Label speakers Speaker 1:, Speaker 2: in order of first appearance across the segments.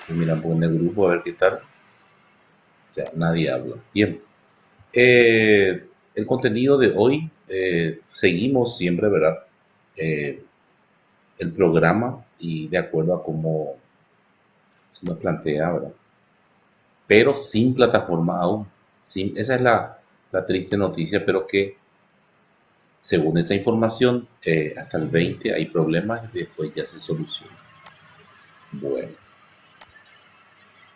Speaker 1: Y mira, pues en el grupo a ver qué tal. O sea, nadie habla. Bien. El contenido de hoy, seguimos siempre, ¿verdad? Eh, el programa y de acuerdo a cómo se nos plantea, ¿verdad? Pero sin plataforma aún. Esa es la triste noticia, pero que según esa información, hasta el 20 hay problemas y después ya se soluciona. Bueno,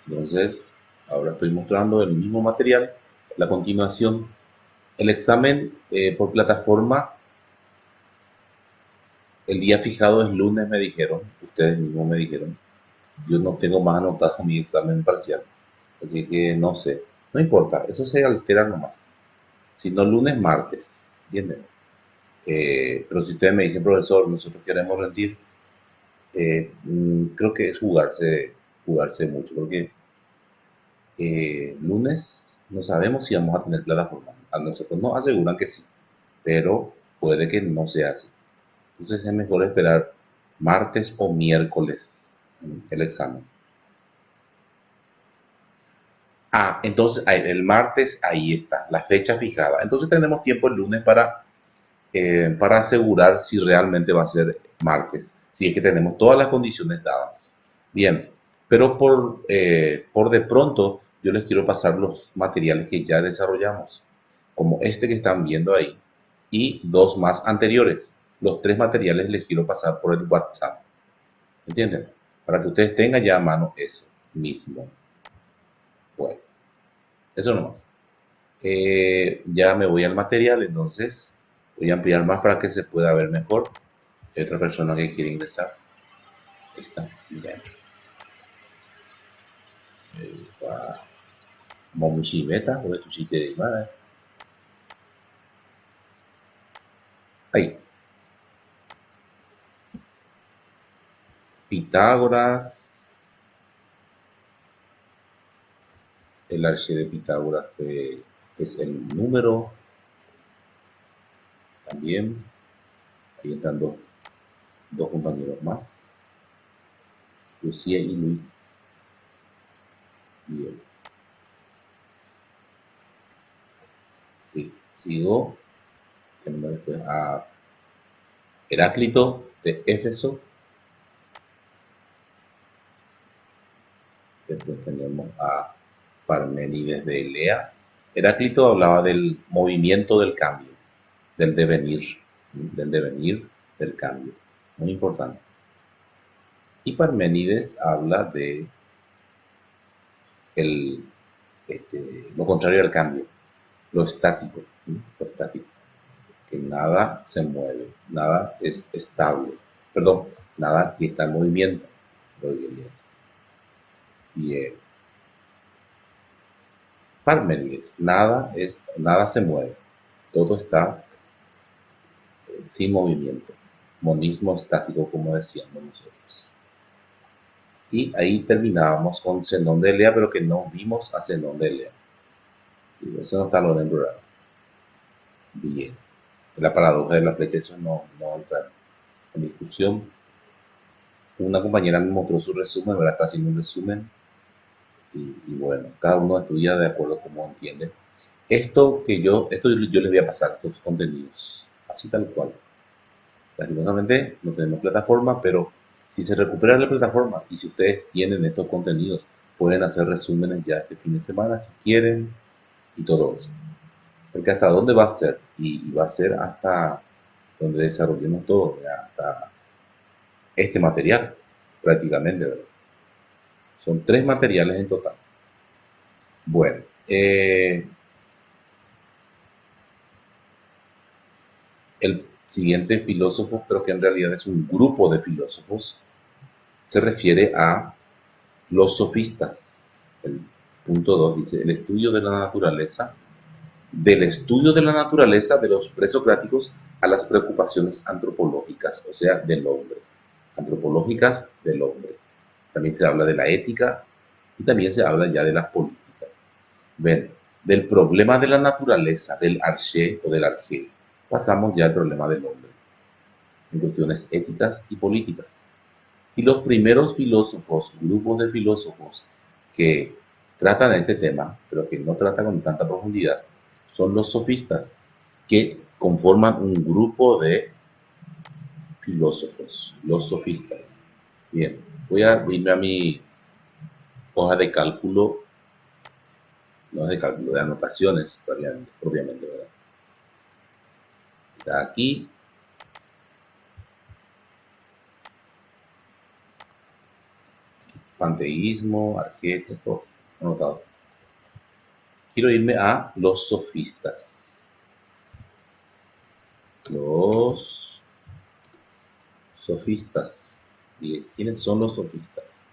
Speaker 1: entonces ahora estoy mostrando el mismo material. La continuación, el examen por plataforma, el día fijado es lunes, me dijeron, ustedes mismos me dijeron. Yo no tengo más anotado mi examen parcial, así que no sé. No importa, eso se altera nomás. Si no lunes, martes, ¿entienden? Pero si ustedes me dicen, profesor, nosotros queremos rendir, creo que es jugarse mucho, porque lunes no sabemos si vamos a tener plataforma. A nosotros nos aseguran que sí, pero puede que no sea así. Entonces es mejor esperar martes o miércoles el examen. Ah, entonces el martes ahí está, la fecha fijada. Entonces tenemos tiempo el lunes para asegurar si realmente va a ser martes, si es que tenemos todas las condiciones dadas. Bien, pero por de pronto yo les quiero pasar los materiales que ya desarrollamos, como este que están viendo ahí, y dos más anteriores. Los tres materiales les quiero pasar por el WhatsApp, ¿entienden? Para que ustedes tengan ya a mano eso mismo. Bueno, eso nomás. Ya me voy al material, entonces voy a ampliar más para que se pueda ver mejor. Hay otra persona que quiere ingresar. Ahí está, ya. Momushibeta, o tu sitio de imagen. Ahí, Pitágoras, el arche de Pitágoras es el número también. Ahí están dos compañeros más, Lucía y Luis. Bien, sí, sigo. Tenemos después a Heráclito de Éfeso. Después tenemos a Parménides de Elea. Heráclito hablaba del movimiento del cambio, del devenir, del devenir del cambio. Muy importante. Y Parménides habla de el, lo contrario al cambio, lo estático, lo estático, que nada se mueve, nada es estable, perdón, nada que está en movimiento, lo diría así. Bien, Parménides, nada se mueve, todo está sin movimiento, monismo estático, como decíamos nosotros. Y ahí terminábamos con Zenón de Elea, pero que no vimos a Zenón de Elea. Sí, eso no está lo en rural. Bien. La paradoja de la flecha, eso no entra en discusión. Una compañera me mostró su resumen, ¿verdad? Está haciendo un resumen. Y bueno, cada uno estudia de acuerdo a cómo entiende. Esto yo les voy a pasar estos contenidos, así tal cual. Lastimosamente no tenemos plataforma, pero si se recupera la plataforma y si ustedes tienen estos contenidos, pueden hacer resúmenes ya este fin de semana si quieren y todo eso. Porque hasta dónde va a ser, y va a ser hasta donde desarrollemos todo, ¿verdad? Hasta este material, prácticamente, ¿verdad? Son tres materiales en total. Bueno, el siguiente filósofo, pero que en realidad es un grupo de filósofos, se refiere a los sofistas. El punto 2 dice, el estudio de la naturaleza, del estudio de la naturaleza de los presocráticos a las preocupaciones antropológicas, o sea, del hombre, antropológicas del hombre. También se habla de la ética y también se habla ya de la política. Ven, del problema de la naturaleza, del arché o del arjé, pasamos ya al problema del hombre, en cuestiones éticas y políticas. Y los primeros filósofos, grupos de filósofos que tratan este tema, pero que no tratan con tanta profundidad, son los sofistas, que conforman un grupo de filósofos, los sofistas. Bien, voy a irme a mi hoja de cálculo, no es de cálculo, de anotaciones, propiamente, ¿verdad? Está aquí, panteísmo, arquetipo, anotado. Quiero irme a los sofistas. Los sofistas. Bien, ¿quiénes son los sofistas?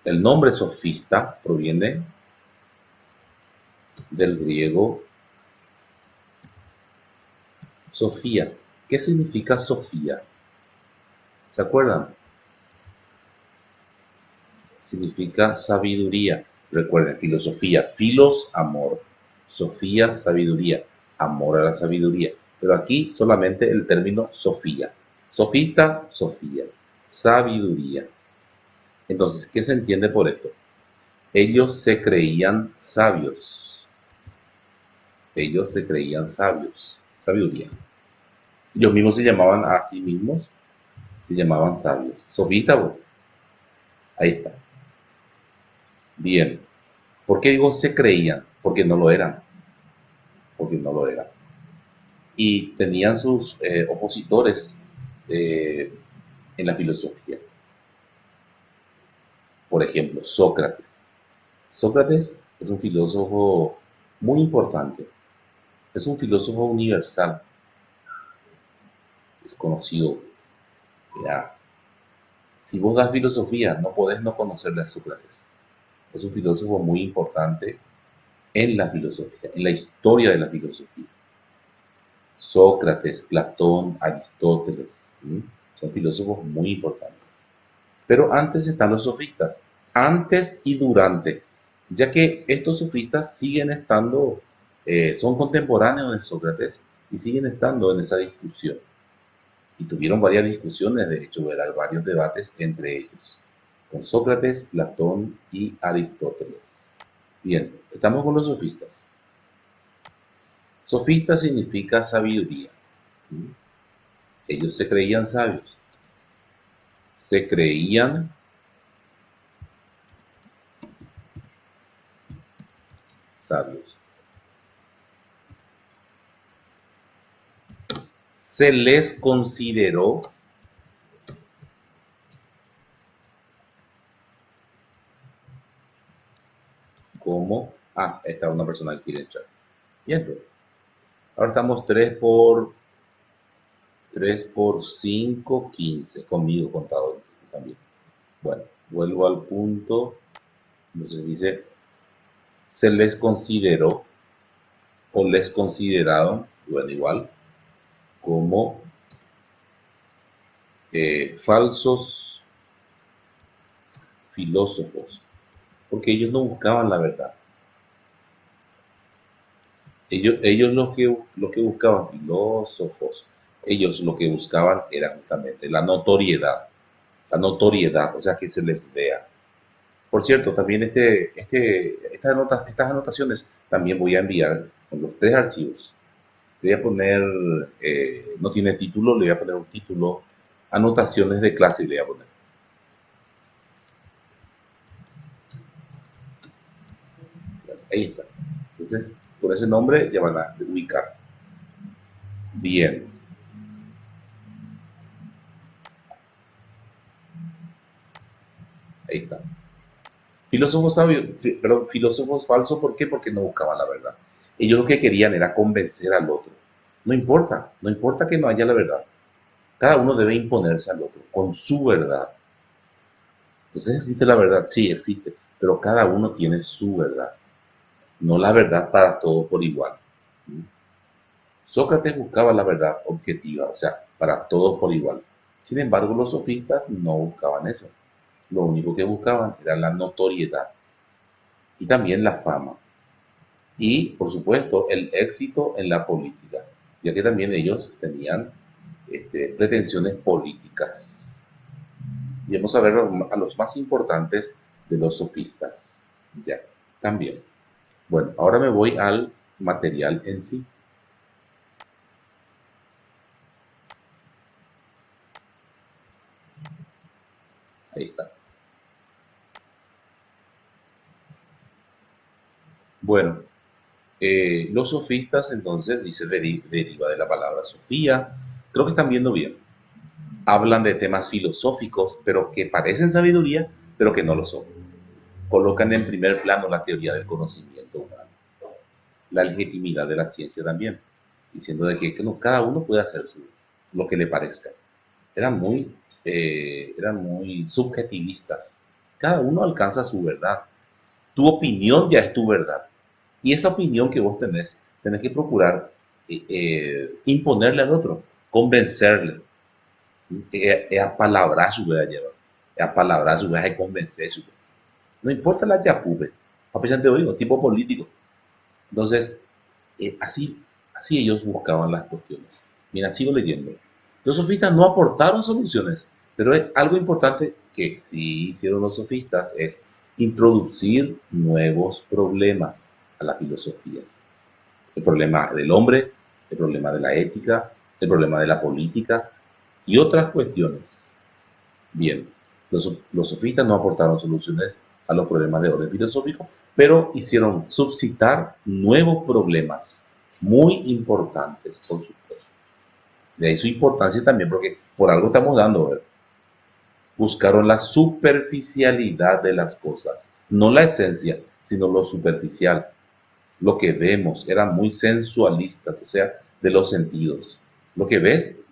Speaker 1: El nombre sofista proviene del griego Sofía. ¿Qué significa Sofía? ¿Se acuerdan? Significa sabiduría. Recuerden, filosofía, filos, amor, sofía, sabiduría, amor a la sabiduría. Pero aquí solamente el término Sofía. Sofista, Sofía, sabiduría. Entonces, ¿qué se entiende por esto? Ellos se creían sabios. Ellos se creían sabios. Sabiduría. Ellos mismos se llamaban a sí mismos, se llamaban sabios. Sofista, pues. Ahí está. Bien. ¿Por qué digo se creían? Porque no lo eran. Porque no lo eran. Y tenían sus opositores eh, en la filosofía. Por ejemplo, Sócrates. Sócrates es un filósofo muy importante. Es un filósofo universal. Es conocido. Ya. Si vos das filosofía, no podés no conocerle a Sócrates. Es un filósofo muy importante en la filosofía, en la historia de la filosofía. Sócrates, Platón, Aristóteles, ¿sí? Son filósofos muy importantes. Pero antes están los sofistas, antes y durante, ya que estos sofistas siguen estando, son contemporáneos de Sócrates y siguen estando en esa discusión. Y tuvieron varias discusiones, de hecho, varios debates entre ellos, con Sócrates, Platón y Aristóteles. Bien, estamos con los sofistas. Sofista significa sabiduría. Ellos se creían sabios. Se creían sabios. Se les consideró como... Ah, esta es una persona que quiere entrar. Bien, ahora estamos 3 por 5, 15. Conmigo contado también. Bueno, vuelvo al punto. Entonces dice, se les consideró o les consideraron, bueno, igual, como falsos filósofos, porque ellos no buscaban la verdad. Ellos lo que buscaban, filósofos, ellos lo que buscaban era justamente la notoriedad, o sea, que se les vea. Por cierto, también estas anotaciones también voy a enviar con los 3 archivos. Le voy a poner, no tiene título, le voy a poner un título, anotaciones de clase, le voy a poner. Ahí está. Entonces, por ese nombre ya van a ubicar. Bien. Ahí está. Filósofos sabios, perdón, filósofos falsos, ¿por qué? Porque no buscaban la verdad. Ellos lo que querían era convencer al otro. No importa que no haya la verdad. Cada uno debe imponerse al otro con su verdad. Entonces, ¿existe la verdad? Sí, existe, pero cada uno tiene su verdad, no la verdad para todos por igual. Sócrates buscaba la verdad objetiva, o sea, para todos por igual. Sin embargo, los sofistas no buscaban eso. Lo único que buscaban era la notoriedad y también la fama. Y, por supuesto, el éxito en la política, ya que también ellos tenían pretensiones políticas. Y vamos a ver a los más importantes de los sofistas. Ya, también. Bueno, ahora me voy al material en sí. Ahí está. Bueno, los sofistas entonces, dice, deriva de la palabra sofía. Creo que están viendo bien. Hablan de temas filosóficos, pero que parecen sabiduría, pero que no lo son. Colocan en primer plano la teoría del conocimiento humano, la legitimidad de la ciencia también, diciendo de que no, cada uno puede hacer lo que le parezca. Eran muy subjetivistas. Cada uno alcanza su verdad. Tu opinión ya es tu verdad. Y esa opinión que vos tenés que procurar imponerle al otro, convencerle. A palabras voy a llevar. A palabras voy a convencer. No importa la yapupe. A pesar de hoy, tipo político. Entonces, así ellos buscaban las cuestiones. Mira, sigo leyendo. Los sofistas no aportaron soluciones, pero es algo importante que sí hicieron los sofistas es introducir nuevos problemas a la filosofía. El problema del hombre, el problema de la ética, el problema de la política y otras cuestiones. Bien, los sofistas no aportaron soluciones a los problemas de orden filosófico, pero hicieron suscitar nuevos problemas muy importantes, por supuesto. De ahí su importancia también, porque por algo estamos dando, ¿verdad? Buscaron la superficialidad de las cosas, no la esencia, sino lo superficial, lo que vemos. Eran muy sensualistas, o sea, de los sentidos. Lo que ves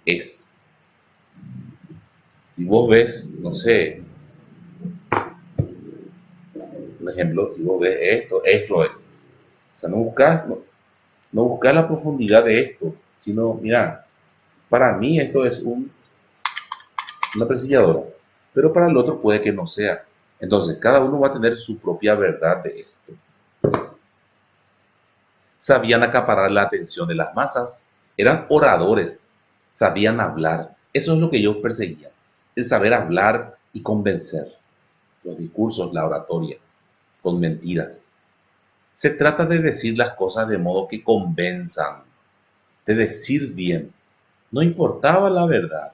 Speaker 1: es. Si vos ves, no sé, por ejemplo, si vos ves esto es. O sea, no buscas la profundidad de esto, sino, mira, para mí esto es una presilladora, pero para el otro puede que no sea. Entonces, cada uno va a tener su propia verdad de esto. Sabían acaparar la atención de las masas, eran oradores, sabían hablar. Eso es lo que ellos perseguían, el saber hablar y convencer. Los discursos, la oratoria, con mentiras. Se trata de decir las cosas de modo que convenzan, de decir bien. No importaba la verdad.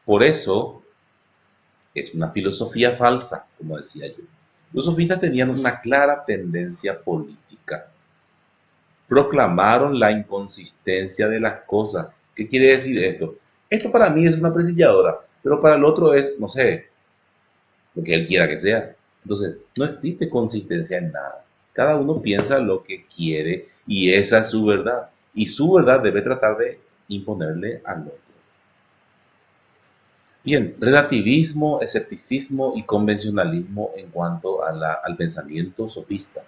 Speaker 1: Por eso es una filosofía falsa, como decía yo. Los sofistas tenían una clara tendencia política. Proclamaron la inconsistencia de las cosas. ¿Qué quiere decir esto? Esto para mí es una presilladora, pero para el otro es, no sé, lo que él quiera que sea. Entonces, no existe consistencia en nada. Cada uno piensa lo que quiere y esa es su verdad. Y su verdad debe tratar de imponerle al otro. Bien, relativismo, escepticismo y convencionalismo en cuanto al pensamiento sofista,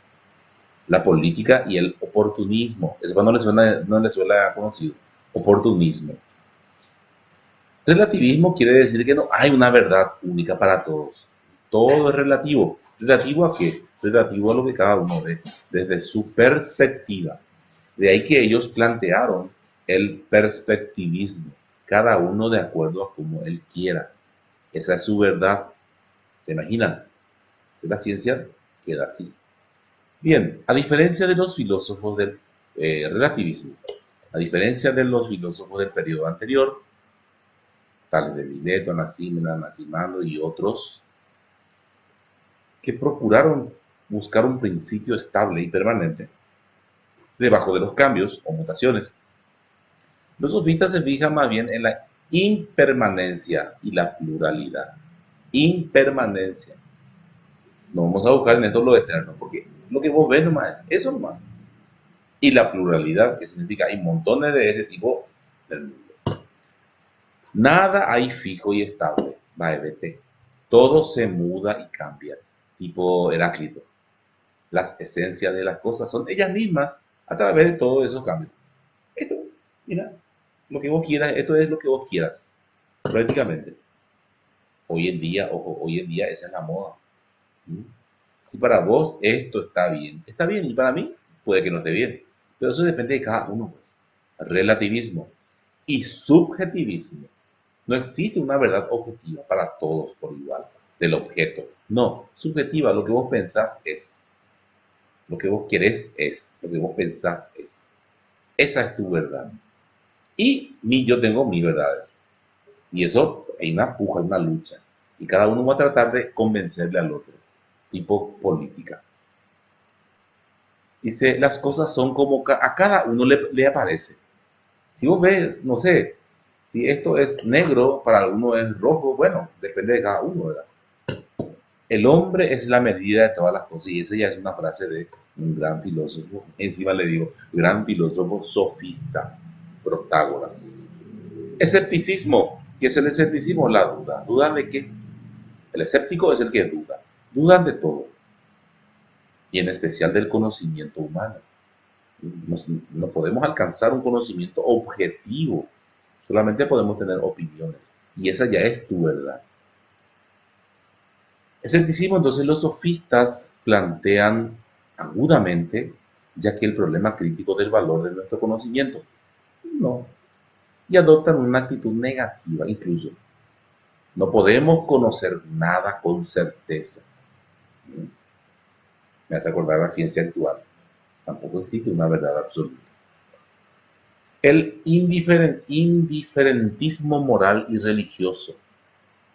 Speaker 1: la política y el oportunismo. Eso no le suena conocido. Oportunismo. Relativismo quiere decir que no hay una verdad única para todos. Todo es relativo. ¿Relativo a qué? Relativo a lo que cada uno ve desde su perspectiva. De ahí que ellos plantearon el perspectivismo, cada uno de acuerdo a como él quiera. Esa es su verdad. ¿Se imaginan? Si la ciencia queda así. Bien, a diferencia de los filósofos del relativismo, a diferencia de los filósofos del periodo anterior, tales de Mileto, Anaximandro y otros, que procuraron buscar un principio estable y permanente debajo de los cambios o mutaciones. Los sofistas se fijan más bien en la impermanencia y la pluralidad. Impermanencia. No vamos a buscar en esto lo eterno, porque lo que vos ves nomás es eso nomás. Y la pluralidad, que significa hay montones de ese tipo del mundo. Nada hay fijo y estable, Baebete. Todo se muda y cambia, tipo Heráclito. Las esencias de las cosas son ellas mismas a través de todos esos cambios. Esto, mira, lo que vos quieras, esto es lo que vos quieras, prácticamente. Hoy en día, ojo, hoy en día esa es la moda. ¿Mm? Si para vos esto está bien, y para mí puede que no esté bien, pero eso depende de cada uno, pues. Relativismo. y subjetivismo. No existe una verdad objetiva para todos por igual del objeto. No, subjetiva, lo que vos pensás es. Lo que vos querés es. Lo que vos pensás es. Esa es tu verdad. Y yo tengo mis verdades. Y eso hay una puja, una lucha. Y cada uno va a tratar de convencerle al otro. Tipo política. Dice, las cosas son como a cada uno le aparece. Si vos ves, no sé, si esto es negro, para alguno es rojo, bueno, depende de cada uno, ¿verdad? El hombre es la medida de todas las cosas, y esa ya es una frase de un gran filósofo, encima le digo, gran filósofo sofista, Protágoras. Escepticismo. ¿Qué es el escepticismo? La duda. ¿Dudan de qué? El escéptico es el que duda. Dudan de todo, y en especial del conocimiento humano. No podemos alcanzar un conocimiento objetivo, solamente podemos tener opiniones, y esa ya es tu verdad. Escepticismo, entonces los sofistas plantean agudamente, ya que el problema crítico del valor de nuestro conocimiento, no, y adoptan una actitud negativa incluso. No podemos conocer nada con certeza. Me hace acordar la ciencia actual. Tampoco existe una verdad absoluta. El indiferentismo moral y religioso.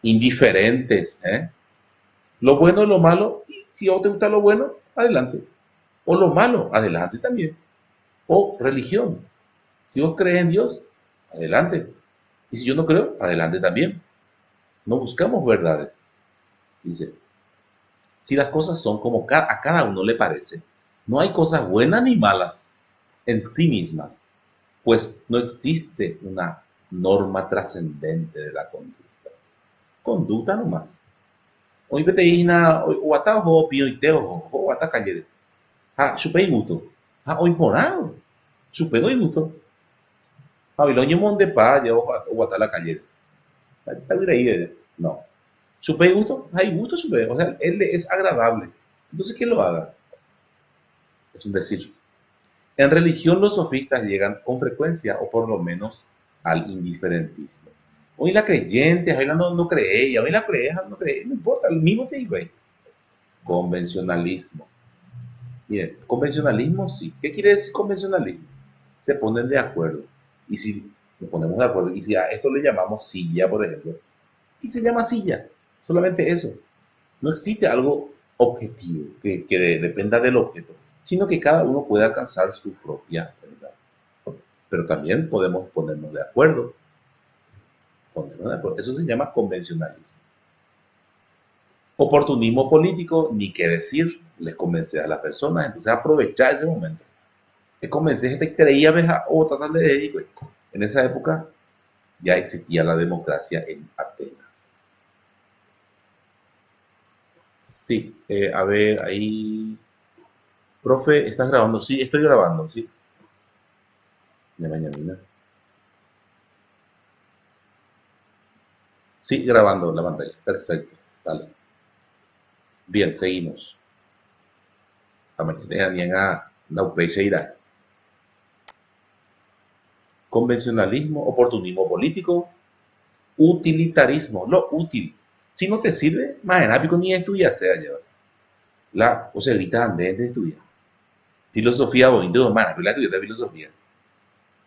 Speaker 1: Indiferentes, ¿eh? Lo bueno y lo malo, si a vos te gusta lo bueno, adelante. O lo malo, adelante también. O religión. Si vos crees en Dios, adelante. Y si yo no creo, adelante también. No buscamos verdades. Dice, si las cosas son como a cada uno le parece, no hay cosas buenas ni malas en sí mismas, pues no existe una norma trascendente de la conducta. Conducta nomás. Hoy veteína, o ata ho pio iteo, o ata calle. Ha, chupei gusto. Ha, hoy morado. Chupei hoy gusto. Ha, y lo ñemon de pa, ya o ata la calle. Está ahí, no. Chupei gusto, hay gusto chupei. O sea, él es agradable. Entonces, ¿quién lo haga? Es un decir. En religión los sofistas llegan con frecuencia, o por lo menos al indiferentismo. Hoy la creyente, hoy la no cree ella, hoy la cree, no cree, no importa, el mismo te digo ahí. Convencionalismo. Miren, convencionalismo sí. ¿Qué quiere decir convencionalismo? Se ponen de acuerdo. Y si nos ponemos de acuerdo, y si a esto le llamamos silla, por ejemplo, y se llama silla, solamente eso. No existe algo objetivo que dependa del objeto, sino que cada uno puede alcanzar su propia verdad. Pero también podemos ponernos de acuerdo. Eso se llama convencionalismo. Oportunismo político, ni qué decir, les convence a las personas, entonces aprovechar ese momento. Les convence gente que creía o tratar de dedicar. En esa época ya existía la democracia en Atenas. Sí, a ver, ahí. Profe, ¿estás grabando? Sí, estoy grabando, sí. De mañana. Sí, grabando la pantalla. Perfecto. Vale. Bien, seguimos. Convencionalismo, oportunismo político, utilitarismo, lo útil. Si no te sirve, más rápido ni estudiar sea llevar. O sea, ahorita antes de estudiar. Filosofía bonito, más rápido la estudiar filosofía.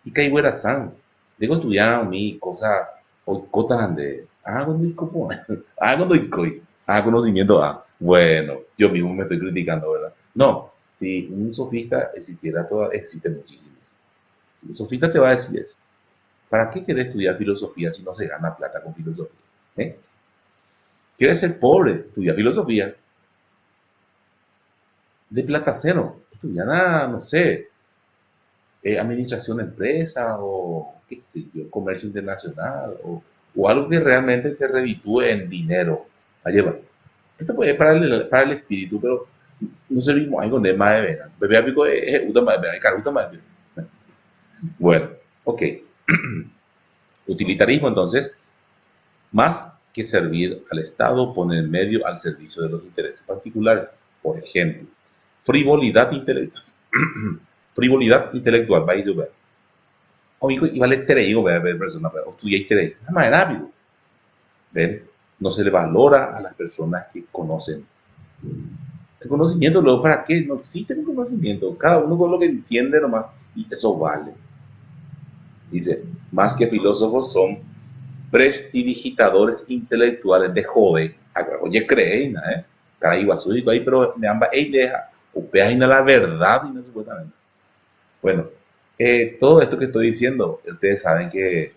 Speaker 1: Y que buena san. Digo estudiar a mí cosas, o cosas de, cuando y cómo, cuando y conocimiento, bueno, yo mismo me estoy criticando, ¿verdad? No, si un sofista existiera, existen muchísimos. Si un sofista te va a decir eso, ¿para qué querés estudiar filosofía si no se gana plata con filosofía? ¿Eh? ¿Quieres ser pobre? Estudia filosofía. De plata cero. Estudia nada, no sé, administración de empresa o qué sé yo, comercio internacional o algo que realmente te reditúe en dinero. Allá va. Esto puede para el espíritu, pero no servimos algo de más de vena. Bebé pico es uta más de vena, bueno, ok. Utilitarismo, entonces, más que servir al Estado, pone el medio al servicio de los intereses particulares. Por ejemplo, frivolidad intelectual. Frivolidad intelectual, vais a ver. Amigo, y vale tereigo, ver persona, pero estudié tereigo. Es más rápido. ¿Ven? No se le valora a las personas que conocen. El conocimiento, luego, ¿para qué? No existe un conocimiento. Cada uno con lo que entiende nomás, y eso vale. Dice, más que filósofos son prestidigitadores intelectuales de jode. Oye, creen, ¿eh? Cada igual su ahí, pero me amba idea, upea la verdad y no supuestamente. Bueno, todo esto que estoy diciendo, ustedes saben que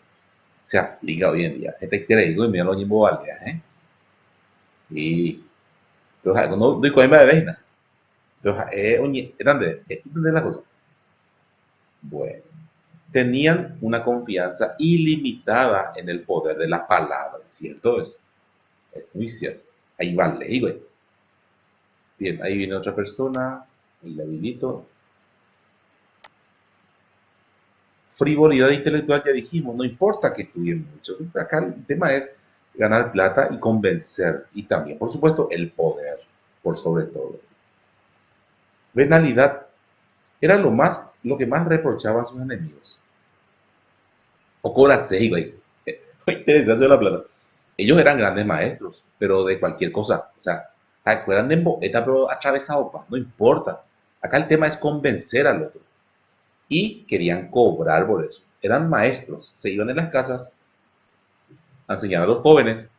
Speaker 1: se aplica hoy en día. Este quiere digo y mira lo mismo vale, ¿eh? Sí, pero no doy cuenta de vez, pero oye, ¿dónde? ¿Dónde es la cosa? Bueno, tenían una confianza ilimitada en el poder de la palabra, ¿cierto? Es muy cierto. Ahí va ley, güey. Bien, ahí viene otra persona, y la habilito. Frivolidad intelectual, ya dijimos, no importa que estudien mucho. Acá el tema es ganar plata y convencer. Y también, por supuesto, el poder, por sobre todo. Venalidad era lo que más reprochaban sus enemigos. O cobra 6, güey. Interesante la plata. Ellos eran grandes maestros, pero de cualquier cosa. O sea, eran de emboteta, pero atravesado, pa, no importa. Acá el tema es convencer al otro. Y querían cobrar por eso. Eran maestros, se iban en las casas a enseñar a los jóvenes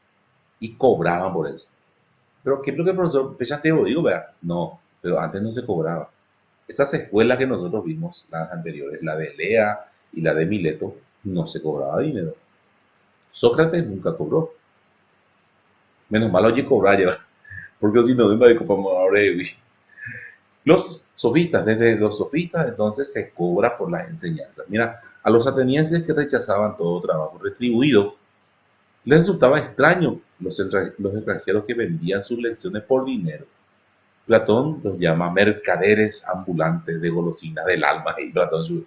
Speaker 1: y cobraban por eso. Pero ¿qué es lo que el profesor Pechateo digo, vea? No, pero antes no se cobraba. Esas escuelas que nosotros vimos, las anteriores, la de Lea y la de Mileto, no se cobraba dinero. Sócrates nunca cobró. Menos mal oye cobrar ya, porque si no, me va a como ahora. Los sofistas, desde los sofistas entonces se cobra por las enseñanzas. Mira, a los atenienses que rechazaban todo trabajo retribuido, les resultaba extraño los extranjeros que vendían sus lecciones por dinero. Platón los llama mercaderes ambulantes de golosinas del alma y Platón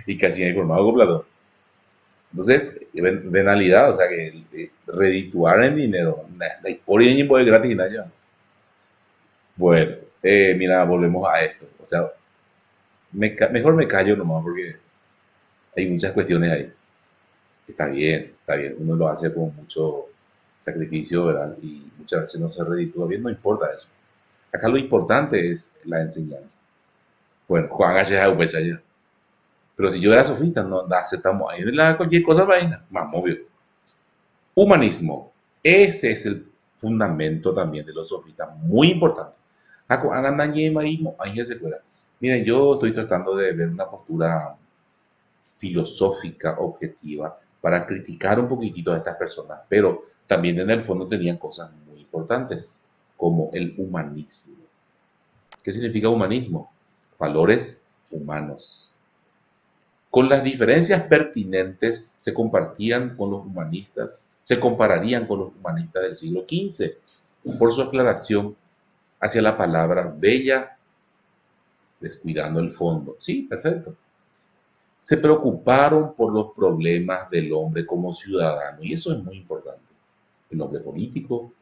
Speaker 1: y casi informado con Platón. Entonces, venalidad, o sea que redituar en dinero, por ahí es gratis, nada. Bueno, mira, volvemos a esto. O sea, mejor me callo nomás porque hay muchas cuestiones ahí. Está bien, está bien. Uno lo hace con mucho sacrificio, ¿verdad? Y muchas veces no se reditúa bien, no importa eso. Acá lo importante es la enseñanza. Bueno, Juan H. pues allá. Pero si yo era sofista, no aceptamos ahí la cualquier cosa vaina, más obvio. Humanismo. Ese es el fundamento también de los sofistas, muy importante. Ahí se cuela. Miren, yo estoy tratando de ver una postura filosófica, objetiva, para criticar un poquitito a estas personas, pero también en el fondo tenían cosas muy importantes, como el humanismo. ¿Qué significa humanismo? Valores humanos. Con las diferencias pertinentes se compartían con los humanistas, se compararían con los humanistas del siglo XV por su aclaración hacia la palabra bella, descuidando el fondo. Sí, perfecto. Se preocuparon por los problemas del hombre como ciudadano, y eso es muy importante. El hombre político,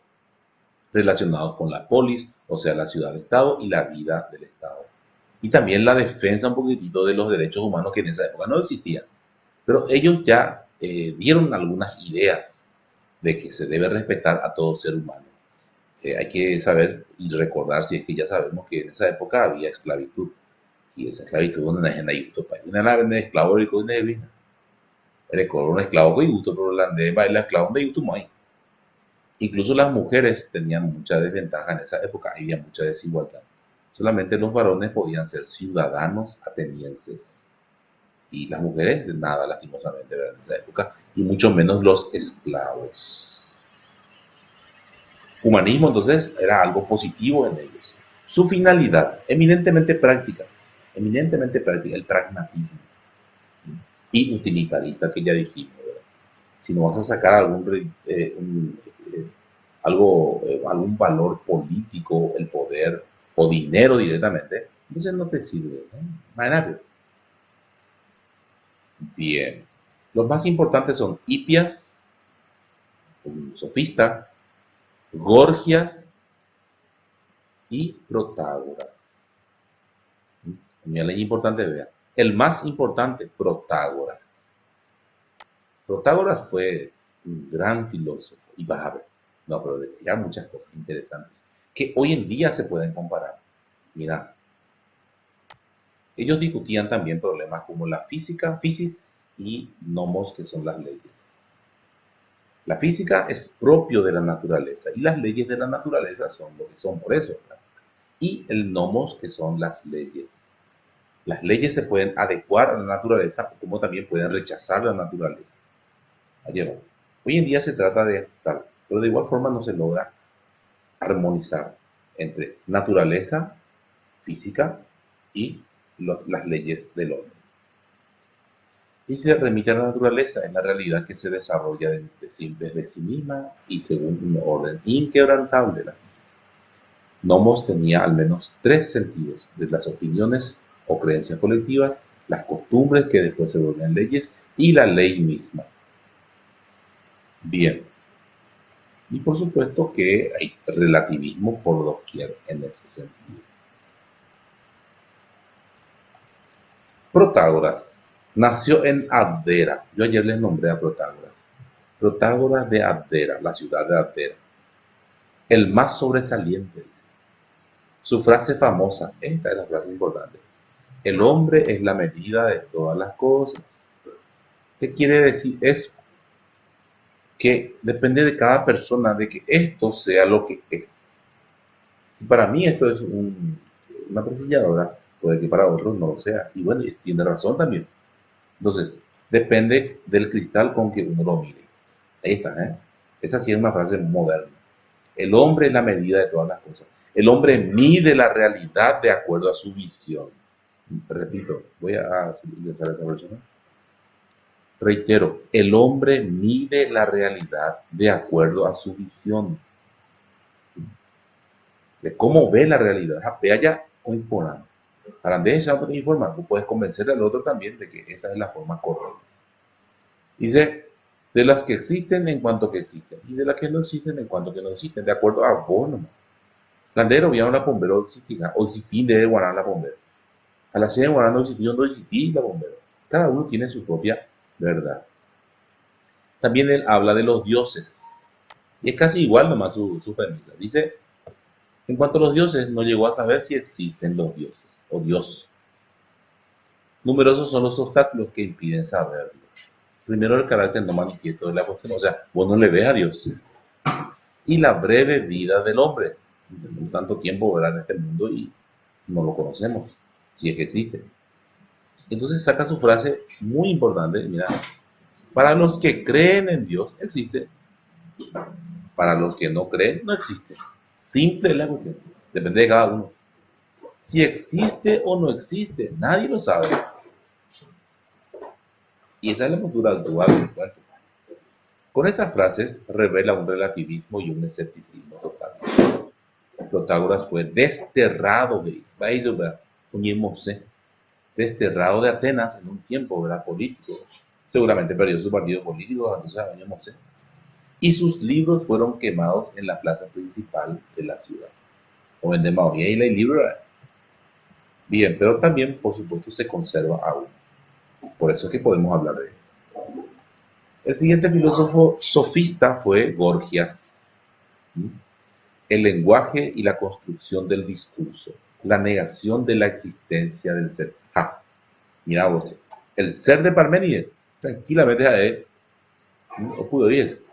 Speaker 1: relacionados con la polis, o sea, la ciudad-estado y la vida del Estado. Y también la defensa un poquitito de los derechos humanos que en esa época no existían. Pero ellos ya dieron algunas ideas de que se debe respetar a todo ser humano. Hay que saber y recordar, si es que ya sabemos que en esa época había esclavitud. Y esa esclavitud donde la gente gusto para una la vende esclavo y con nevina. Le cobra un esclavo con gusto, pero la de baila esclavo de gusto muy. Incluso las mujeres tenían mucha desventaja en esa época, había mucha desigualdad. Solamente los varones podían ser ciudadanos atenienses y las mujeres nada, lastimosamente, ¿verdad? En esa época, y mucho menos los esclavos. Humanismo, entonces, era algo positivo en ellos. Su finalidad, eminentemente práctica, el pragmatismo y utilitarista que ya dijimos, ¿verdad? Si no vas a sacar algún valor político, el poder o dinero directamente, entonces no te sirve, ¿no? Imagínate. Bien. Los más importantes son Hipias, un sofista, Gorgias y Protágoras. Una ley importante, vea. El más importante, Protágoras. Protágoras fue un gran filósofo y vas a ver, no, pero decía muchas cosas interesantes que hoy en día se pueden comparar. Mira, ellos discutían también problemas como la física, physis y nomos, que son las leyes. La física es propio de la naturaleza y las leyes de la naturaleza son lo que son por eso, ¿verdad? Y el nomos, que son las leyes. Las leyes se pueden adecuar a la naturaleza como también pueden rechazar la naturaleza. Ayer, hoy en día se trata de ajustar, pero de igual forma no se logra armonizar entre naturaleza, física y las leyes del hombre. Y se remite a la naturaleza en la realidad que se desarrolla desde sí misma y según un orden inquebrantable de la física. Nomos tenía al menos tres sentidos, de las opiniones o creencias colectivas, las costumbres que después se vuelven leyes y la ley misma. Bien, y por supuesto que hay relativismo por doquier en ese sentido. Protágoras nació en Abdera. Yo ayer les nombré a Protágoras. Protágoras de Abdera, la ciudad de Abdera. El más sobresaliente, dice. Su frase famosa, esta es la frase importante. El hombre es la medida de todas las cosas. ¿Qué quiere decir eso? Que depende de cada persona de que esto sea lo que es. Si para mí esto es una presilladora, puede que para otros no lo sea. Y bueno, tiene razón también. Entonces, depende del cristal con que uno lo mire. Ahí está, ¿eh? Esa sí es una frase moderna. El hombre es la medida de todas las cosas. El hombre mide la realidad de acuerdo a su visión. Repito, voy a ingresar a esa versión. Reitero, el hombre mide la realidad de acuerdo a su visión. De cómo ve la realidad. Ve allá o informar. Para de esa informar, tú puedes convencer al otro también de que esa es la forma correcta. Dice, de las que existen en cuanto que existen y de las que no existen en cuanto que no existen, de acuerdo a vos nomás. Landero, había una bombera o existir de guardar la bombera. A la sede de guardar no existió, no existir la bombera. Cada uno tiene su propia verdad. También él habla de los dioses. Y es casi igual nomás su premisa. Dice, en cuanto a los dioses, no llegó a saber si existen los dioses o Dios. Numerosos son los obstáculos que impiden saberlo. Primero, el carácter no manifiesto de la cuestión. O sea, vos no le ves a Dios. Y la breve vida del hombre. Tanto tiempo, ¿verdad?, en este mundo y no lo conocemos, si es que existe. Entonces saca su frase muy importante, mira, para los que creen en Dios existe, para los que no creen no existe. Simple la cuestión, depende de cada uno. Si existe o no existe, nadie lo sabe. Y esa es la postura actual del cuerpo. Con estas frases revela un relativismo y un escepticismo total. Protágoras fue desterrado de desterrado de Atenas en un tiempo, ¿verdad?, político. Seguramente perdió su partido político, entonces, y sus libros fueron quemados en la plaza principal de la ciudad. O en Demagogia y la libro. Bien, pero también, por supuesto, se conserva aún. Por eso es que podemos hablar de él. El siguiente filósofo sofista fue Gorgias. El lenguaje y la construcción del discurso, la negación de la existencia del ser. Mira vos, el ser de Parménides, tranquilamente a él, no pudo decir.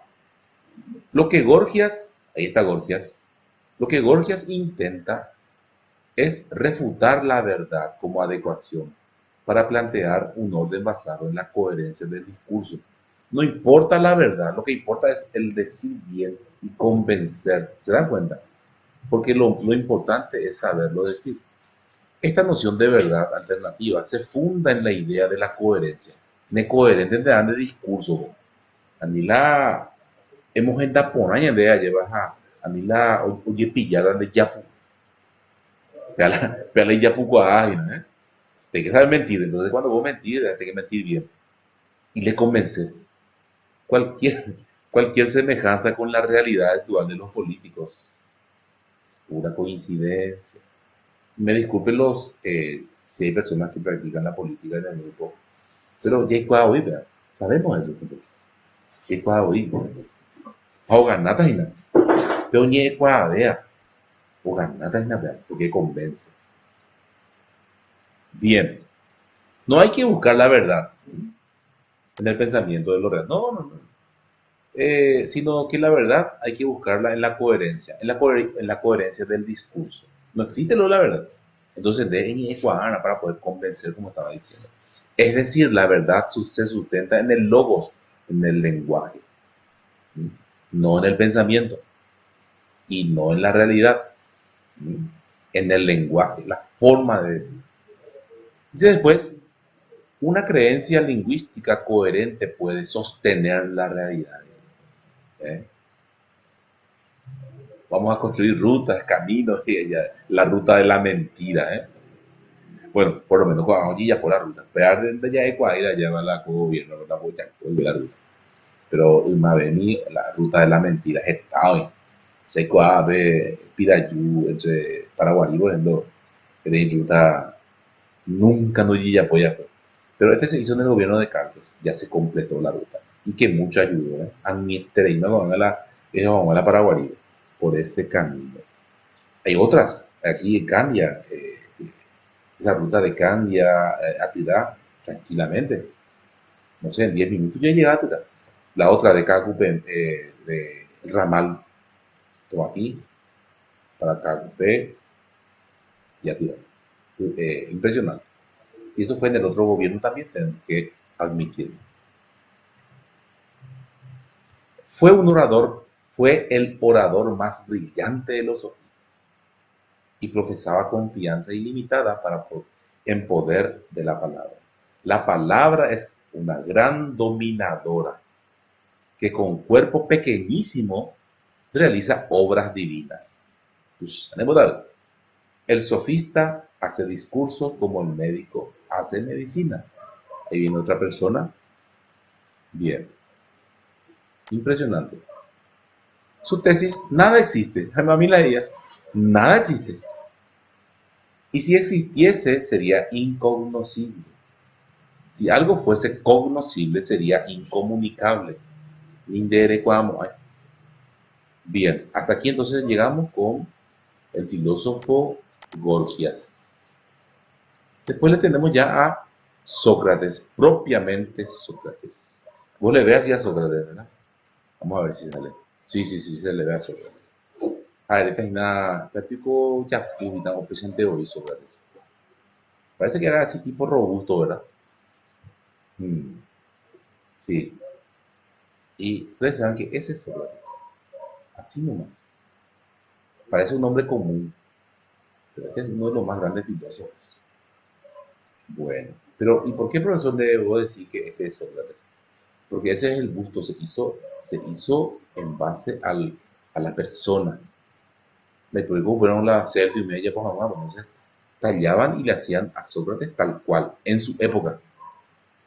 Speaker 1: Lo que Gorgias, ahí está Gorgias, lo que Gorgias intenta es refutar la verdad como adecuación para plantear un orden basado en la coherencia del discurso. No importa la verdad, lo que importa es el decir bien y convencer. ¿Se dan cuenta? Porque lo importante es saberlo decir. Esta noción de verdad alternativa se funda en la idea de la coherencia. De coherente de discurso. Anila, hemos en Taponaña de llevas a Anila, oye, pillar de Yapu. Pela Yapu Guay, ¿eh? Te que saber mentir. Entonces, cuando vos mentís, tenés que mentir bien. Y le convences. Cualquier, cualquier semejanza con la realidad actual de los políticos es pura coincidencia. Me disculpen los Si hay personas que practican la política en el grupo, pero ya hay cosas hoy, ¿verdad? Sabemos eso, nosotros. Hay cosas hoy. O ganata y nada. Pero ni hay cosas, vea. O ganata y nada, porque convence. Bien. No hay que buscar la verdad en el pensamiento de los reales. No, no, no. Sino que la verdad hay que buscarla en la coherencia, en la coherencia del discurso. No existe lo de la verdad. Entonces, de ni ecuadana para poder convencer, como estaba diciendo. Es decir, la verdad se sustenta en el logos, en el lenguaje, ¿sí? No en el pensamiento y no en la realidad, ¿sí? En el lenguaje, la forma de decir. Dice después, una creencia lingüística coherente puede sostener la realidad. ¿Eh? Vamos a construir rutas, caminos, y la ruta de la mentira. ¿Eh? Bueno, por lo menos vamos ya por la ruta. Pero de ya Ecuador lleva la gobierno, la bocha, la ruta. Pero una vez la ruta de la mentira está hoy. Se cuave, Pirayú, entre Paraguay, por ejemplo, que de ruta nunca no ya apoya. Pero este se hizo en el gobierno de Carlos, ya se completó la ruta. Y que mucho ayudó, ¿eh? A mi terreno con la Paraguay por ese camino. Hay otras, aquí en Candia, esa ruta de Candia a Tidá, tranquilamente. No sé, en 10 minutos ya llega a Tidá. La otra de Cacupe, de Ramal, todo aquí, para Cacupe y a Tidá. Impresionante. Y eso fue en el otro gobierno también, tenemos que admitirlo. Fue el orador más brillante de los sofistas y profesaba confianza ilimitada en poder de la palabra. La palabra es una gran dominadora que con cuerpo pequeñísimo realiza obras divinas. Pues, el sofista hace discurso como el médico hace medicina. Ahí viene otra persona. Bien, impresionante. Su tesis, nada existe. A mí la idea, nada existe. Y si existiese, sería incognoscible. Si algo fuese cognoscible, sería incomunicable. Lindere Cuamo. Bien, hasta aquí entonces llegamos con el filósofo Gorgias. Después le tenemos ya a Sócrates, propiamente Sócrates. Vos le veas ya a Sócrates, ¿verdad? Vamos a ver si sale. Sí, sí, sí, se le ve a Sócrates. A ver, esta es una. Típico ya o presente hoy, Sócrates. Parece que era así tipo robusto, ¿verdad? Mm, sí. Y ustedes saben que ese es Sócrates. Así nomás. Parece un nombre común, pero este es uno de los más grandes filósofos. Bueno, pero ¿y por qué, profesor, le debo decir que este es Sócrates? Porque ese es el busto, se hizo en base a la persona. Me luego fueron la selfie y media, pues vamos, entonces tallaban y le hacían a Sócrates tal cual, en su época.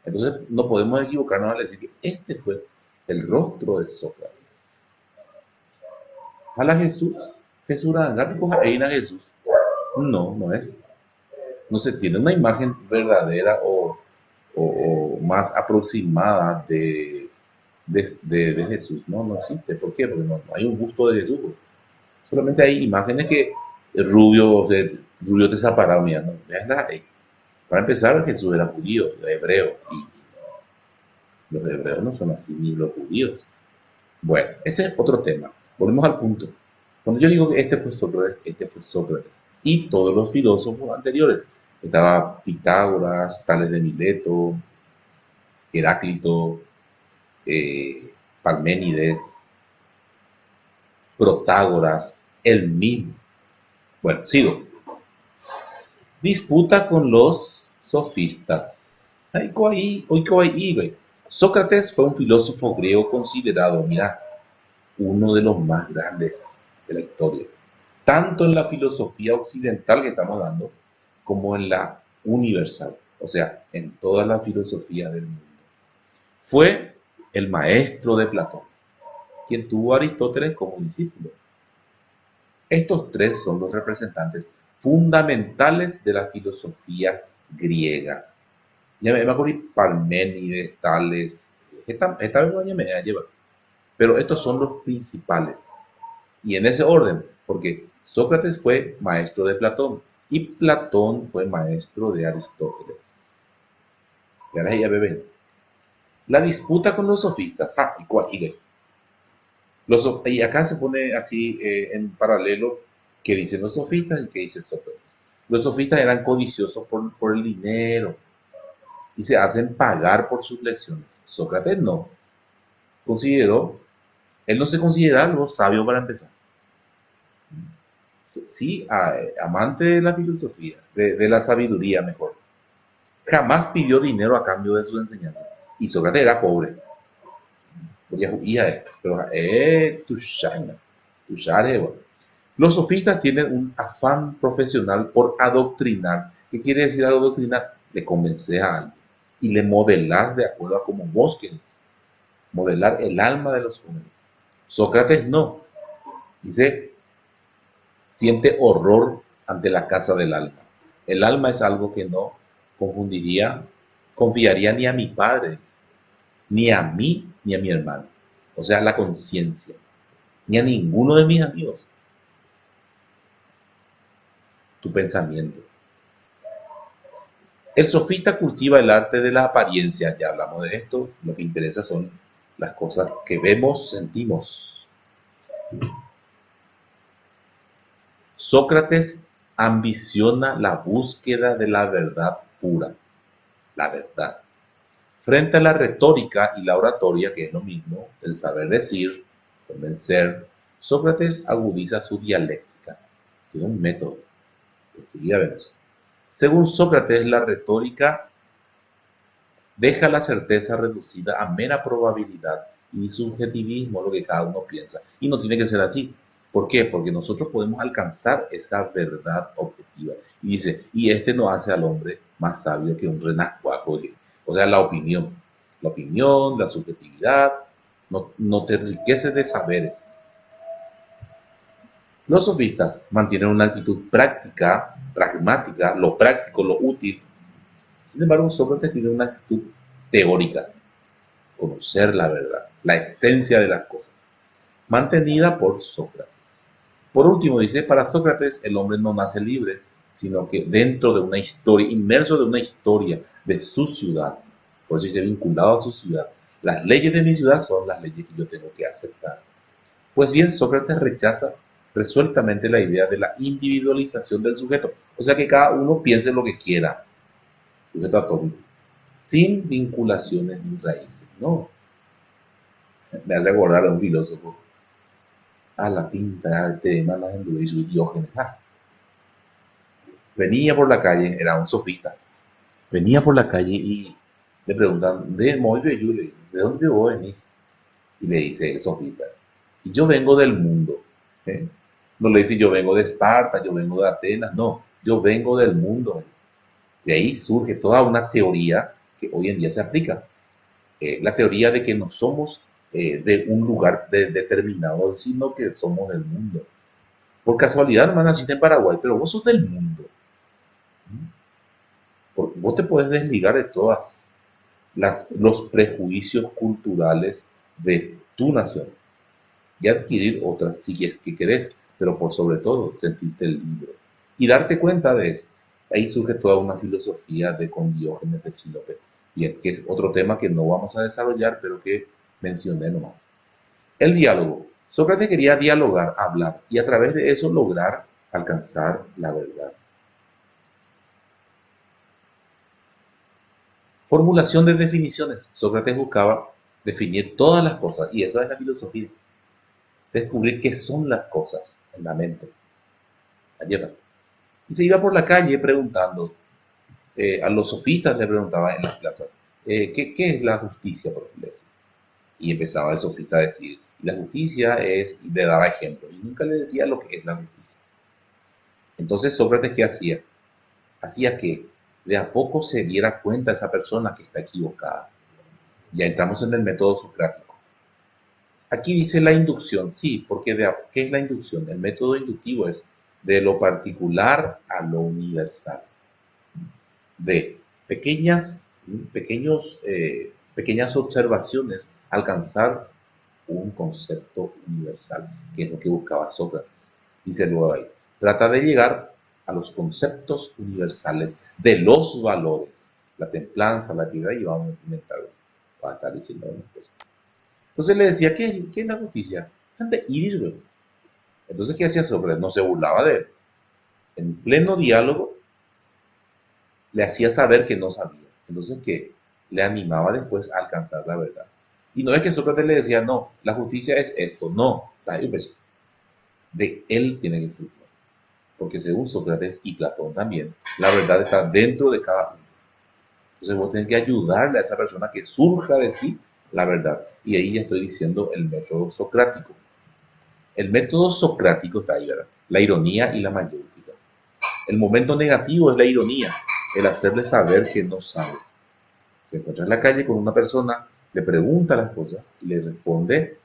Speaker 1: Entonces no podemos equivocarnos al decir que este fue el rostro de Sócrates. ¿Jala Jesús? Jesús era Jesús. No, no es. No se tiene una imagen verdadera o más aproximada de Jesús. No, no existe. ¿Por qué? Porque no hay un busto de Jesús. Solamente hay imágenes que rubio, o sea, rubio desaparado, mira, no, para empezar, Jesús era judío, hebreo, y los hebreos no son así, ni los judíos. Bueno, ese es otro tema. Volvemos al punto. Cuando yo digo que este fue Sócrates. Y todos los filósofos anteriores. Estaba Pitágoras, Tales de Mileto, Heráclito, Parménides, Protágoras, el mismo. Bueno, sigo. Disputa con los sofistas. Sócrates fue un filósofo griego considerado, mira, uno de los más grandes de la historia, tanto en la filosofía occidental que estamos dando, como en la universal, o sea, en toda la filosofía del mundo. Fue el maestro de Platón, quien tuvo a Aristóteles como discípulo. Estos tres son los representantes fundamentales de la filosofía griega. Ya me acuerdo Parménides, Tales, esta vez me lleva. Pero estos son los principales. Y en ese orden, porque Sócrates fue maestro de Platón y Platón fue maestro de Aristóteles. Y ahora ya beben. La disputa con los sofistas. Y acá se pone así en paralelo que dicen los sofistas y que dice Sócrates. Los sofistas eran codiciosos por el dinero y se hacen pagar por sus lecciones. Sócrates no. Consideró, él no se considera algo sabio para empezar. Sí, amante de la filosofía, de la sabiduría mejor. Jamás pidió dinero a cambio de su enseñanza. Y Sócrates era pobre. Pero los sofistas tienen un afán profesional por adoctrinar. ¿Qué quiere decir adoctrinar? Le convences a alguien y le modelás de acuerdo a cómo vos querés. Modelar el alma de los jóvenes. Sócrates no. Dice, siente horror ante la casa del alma. El alma es algo que no confiaría ni a mi padre, ni a mí, ni a mi hermano. O sea, la conciencia, ni a ninguno de mis amigos. Tu pensamiento. El sofista cultiva el arte de la apariencia, ya hablamos de esto, lo que interesa son las cosas que vemos, sentimos. Sócrates ambiciona la búsqueda de la verdad pura, la verdad. Frente a la retórica y la oratoria, que es lo mismo, el saber decir, convencer, Sócrates agudiza su dialéctica, que es un método. Enseguida vemos. Según Sócrates, la retórica deja la certeza reducida a mera probabilidad y subjetivismo, lo que cada uno piensa. Y no tiene que ser así. ¿Por qué? Porque nosotros podemos alcanzar esa verdad objetiva. Y dice, y este no hace al hombre más sabio que un renacuajo. O sea, la opinión, la subjetividad, no te enriquece de saberes. Los sofistas mantienen una actitud práctica, pragmática, lo práctico, lo útil. Sin embargo, Sócrates tiene una actitud teórica, conocer la verdad, la esencia de las cosas, mantenida por Sócrates. Por último, dice, para Sócrates el hombre no nace libre, sino que dentro de una historia, inmerso de una historia de su ciudad, por eso dice vinculado a su ciudad. Las leyes de mi ciudad son las leyes que yo tengo que aceptar. Pues bien, Sócrates rechaza resueltamente la idea de la individualización del sujeto, o sea que cada uno piense lo que quiera, sujeto atómico, sin vinculaciones ni raíces, no. Me hace acordar a un filósofo, a la pinta, al tema, la y su Diógenes. Venía por la calle, era un sofista, venía por la calle y le preguntan, ¿de dónde vos venís? Y le dice el sofista, y yo vengo del mundo. ¿Eh? No le dice yo vengo de Esparta, yo vengo de Atenas, no, yo vengo del mundo. De ahí surge toda una teoría que hoy en día se aplica. La teoría de que no somos de un lugar determinado, sino que somos del mundo. Por casualidad, hermana, naciste en Paraguay, pero vos sos del mundo. Porque vos te puedes desligar de todos los prejuicios culturales de tu nación y adquirir otras si es que querés, pero por sobre todo sentirte libre y darte cuenta de eso. Ahí surge toda una filosofía de con Diógenes de Sinope, bien, que es otro tema que no vamos a desarrollar, pero que mencioné nomás. El diálogo. Sócrates quería dialogar, hablar y a través de eso lograr alcanzar la verdad. Formulación de definiciones. Sócrates buscaba definir todas las cosas y esa es la filosofía. Descubrir qué son las cosas en la mente. Ayer. Y se iba por la calle preguntando, a los sofistas le preguntaba en las plazas, ¿qué es la justicia? Por ejemplo? Y empezaba el sofista a decir, la justicia es, y le daba ejemplos, y nunca le decía lo que es la justicia. Entonces Sócrates, ¿qué hacía? Hacía que de a poco se diera cuenta esa persona que está equivocada. Ya entramos en el método socrático. Aquí dice la inducción, sí, porque ¿qué es la inducción? El método inductivo es de lo particular a lo universal. de pequeñas observaciones alcanzar un concepto universal, que es lo que buscaba Sócrates. Dice luego ahí, trata de llegar a los conceptos universales de los valores, la templanza, la piedad, y vamos a inventar, va a estar diciendo una cosa. Entonces le decía, ¿qué es la justicia? De ir. Entonces, ¿qué hacía Sócrates? No se burlaba de él. En pleno diálogo le hacía saber que no sabía. Entonces, que le animaba después a alcanzar la verdad. Y no es que Sócrates le decía, no, la justicia es esto. No, de él tiene que ser. Porque según Sócrates y Platón también, la verdad está dentro de cada uno. Entonces vos tenés que ayudarle a esa persona que surja de sí la verdad. Y ahí ya estoy diciendo el método socrático. El método socrático está ahí, ¿verdad? La ironía y la mayéutica. El momento negativo es la ironía, el hacerle saber que no sabe. Se encuentra en la calle con una persona, le pregunta las cosas y le responde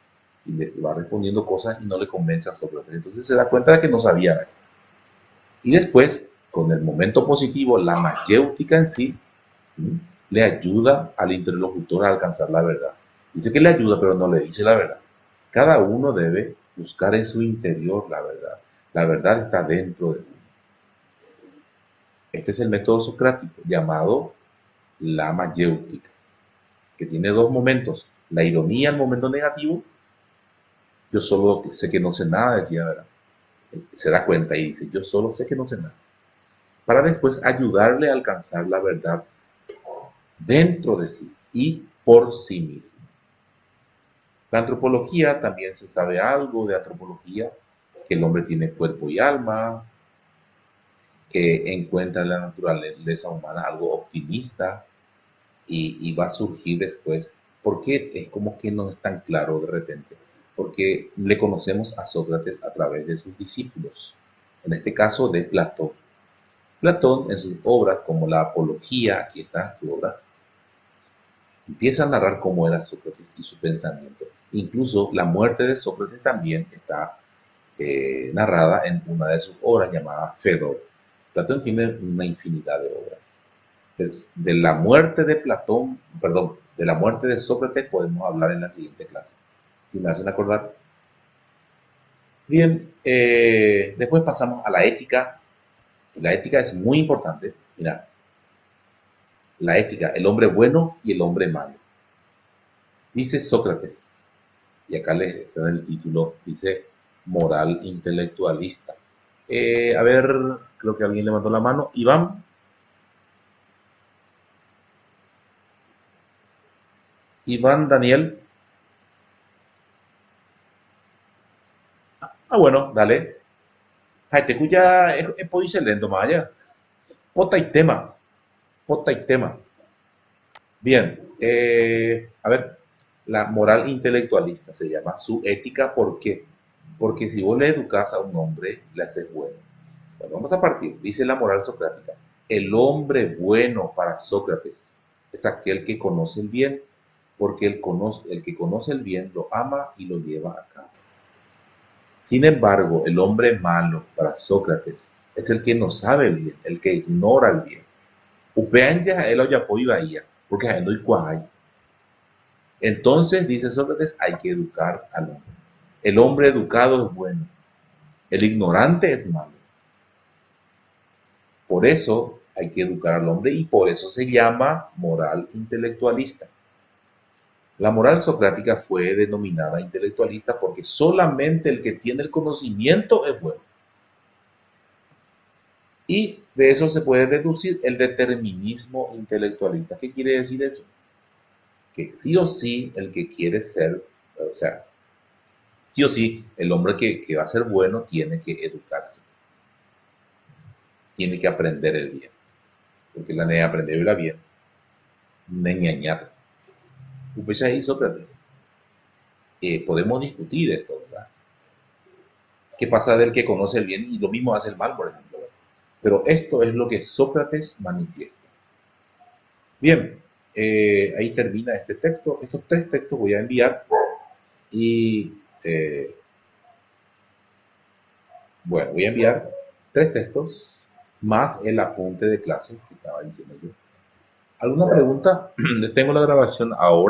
Speaker 1: y le va respondiendo cosas y no le convence a Sócrates. Entonces se da cuenta de que no sabía. Y después, con el momento positivo, la mayéutica en sí, le ayuda al interlocutor a alcanzar la verdad. Dice que le ayuda, pero no le dice la verdad. Cada uno debe buscar en su interior la verdad. La verdad está dentro de uno. Este es el método socrático llamado la mayéutica, que tiene dos momentos. La ironía, el momento negativo. Yo solo sé que no sé nada, decía, ¿verdad? Se da cuenta y dice, yo solo sé que no sé nada. Para después ayudarle a alcanzar la verdad dentro de sí y por sí mismo. La antropología, también se sabe algo de antropología, que el hombre tiene cuerpo y alma, que encuentra en la naturaleza humana algo optimista y va a surgir después. Porque es como que no es tan claro de repente? Porque le conocemos a Sócrates a través de sus discípulos, en este caso de Platón. Platón en sus obras como la Apología, aquí está su obra, empieza a narrar cómo era Sócrates y su pensamiento. Incluso la muerte de Sócrates también está narrada en una de sus obras llamada Fedor. Platón tiene una infinidad de obras. De la muerte de Platón, perdón, de la muerte de Sócrates podemos hablar en la siguiente clase. Si me hacen acordar. Bien, después pasamos a la ética. La ética es muy importante. Mira, la ética, el hombre bueno y el hombre malo. Dice Sócrates, y acá les está en el título, dice moral intelectualista. A ver, creo que alguien levantó la mano. Iván. Iván Daniel. Ah, bueno, dale. Ay, te escucha, es por excelente, Maya. Pota y tema. Pota y tema. Bien, a ver, la moral intelectualista se llama su ética. ¿Por qué? Porque si vos le educas a un hombre, le haces bueno. Bueno, vamos a partir. Dice la moral socrática. El hombre bueno para Sócrates es aquel que conoce el bien, porque el que conoce el bien lo ama y lo lleva a cabo. Sin embargo, el hombre malo para Sócrates es el que no sabe el bien, el que ignora el bien. Upeanya él oya bahía, porque no hay cuaj. Entonces, dice Sócrates, hay que educar al hombre. El hombre educado es bueno, el ignorante es malo. Por eso hay que educar al hombre y por eso se llama moral intelectualista. La moral socrática fue denominada intelectualista porque solamente el que tiene el conocimiento es bueno. Y de eso se puede deducir el determinismo intelectualista. ¿Qué quiere decir eso? Que sí o sí el que quiere ser, o sea, sí o sí el hombre que va a ser bueno tiene que educarse, tiene que aprender el bien. Porque la de aprender el bien, neñañar. Pues ahí Sócrates. Podemos discutir esto, ¿verdad? ¿Qué pasa del que conoce el bien y lo mismo hace el mal, por ejemplo? ¿Verdad? Pero esto es lo que Sócrates manifiesta. Bien, ahí termina este texto. Estos tres textos voy a enviar y, bueno, voy a enviar tres textos más el apunte de clases que estaba diciendo yo. ¿Alguna pregunta? Tengo la grabación ahora.